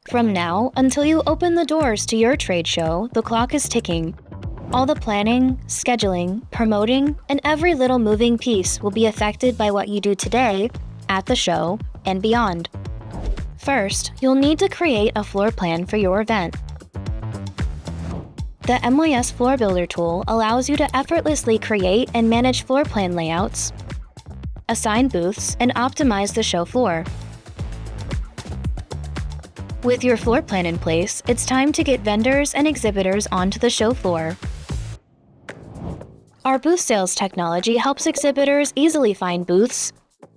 From now until you open the doors to your trade show, the clock is ticking. All the planning, scheduling, promoting, and every little moving piece will be affected by what you do today, at the show, and beyond. First, you'll need to create a floor plan for your event. The MYS Floor Builder tool allows you to effortlessly create and manage floor plan layouts, assign booths, and optimize the show floor. With your floor plan in place, it's time to get vendors and exhibitors onto the show floor. Our booth sales technology helps exhibitors easily find booths,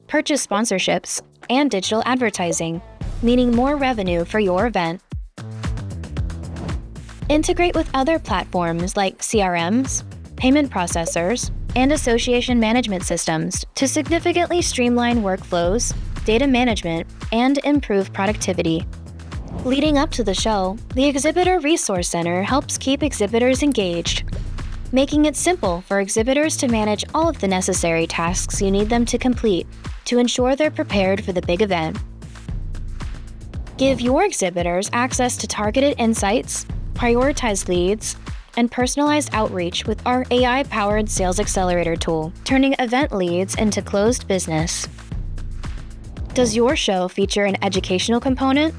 purchase sponsorships, and digital advertising, meaning more revenue for your event. Integrate with other platforms like CRMs, payment processors, and association management systems to significantly streamline workflows, data management, and improve productivity. Leading up to the show, the Exhibitor Resource Center helps keep exhibitors engaged, making it simple for exhibitors to manage all of the necessary tasks you need them to complete to ensure they're prepared for the big event. Give your exhibitors access to targeted insights, prioritized leads, and personalized outreach with our AI-powered Sales Accelerator tool, turning event leads into closed business. Does your show feature an educational component?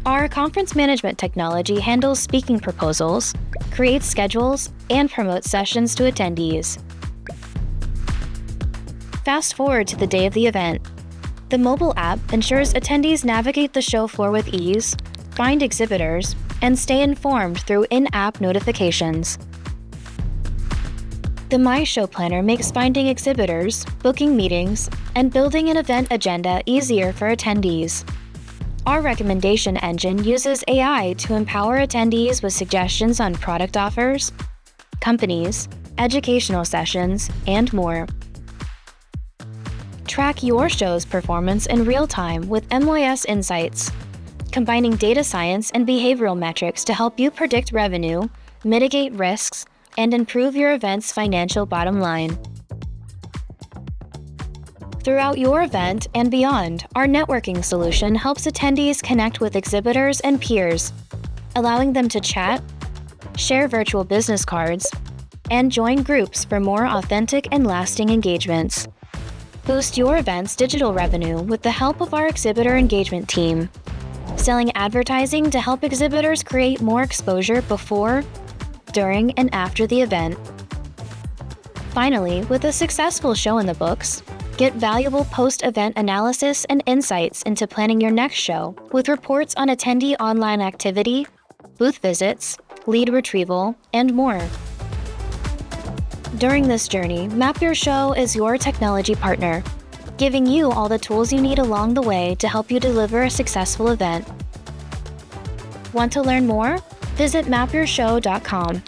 Our conference management technology handles speaking proposals, creates schedules, and promotes sessions to attendees. Fast forward to the day of the event. The mobile app ensures attendees navigate the show floor with ease, find exhibitors, and stay informed through in-app notifications. The My Show Planner makes finding exhibitors, booking meetings, and building an event agenda easier for attendees. Our recommendation engine uses AI to empower attendees with suggestions on product offers, companies, educational sessions, and more. Track your show's performance in real time with MYS Insights, combining data science and behavioral metrics to help you predict revenue, mitigate risks, and improve your event's financial bottom line. Throughout your event and beyond, our networking solution helps attendees connect with exhibitors and peers, allowing them to chat, share virtual business cards, and join groups for more authentic and lasting engagements. Boost your event's digital revenue with the help of our exhibitor engagement team, selling advertising to help exhibitors create more exposure before, during, and after the event. Finally, with a successful show in the books, get valuable post-event analysis and insights into planning your next show with reports on attendee online activity, booth visits, lead retrieval, and more. During this journey, Map Your Show is your technology partner, giving you all the tools you need along the way to help you deliver a successful event. Want to learn more? Visit mapyourshow.com.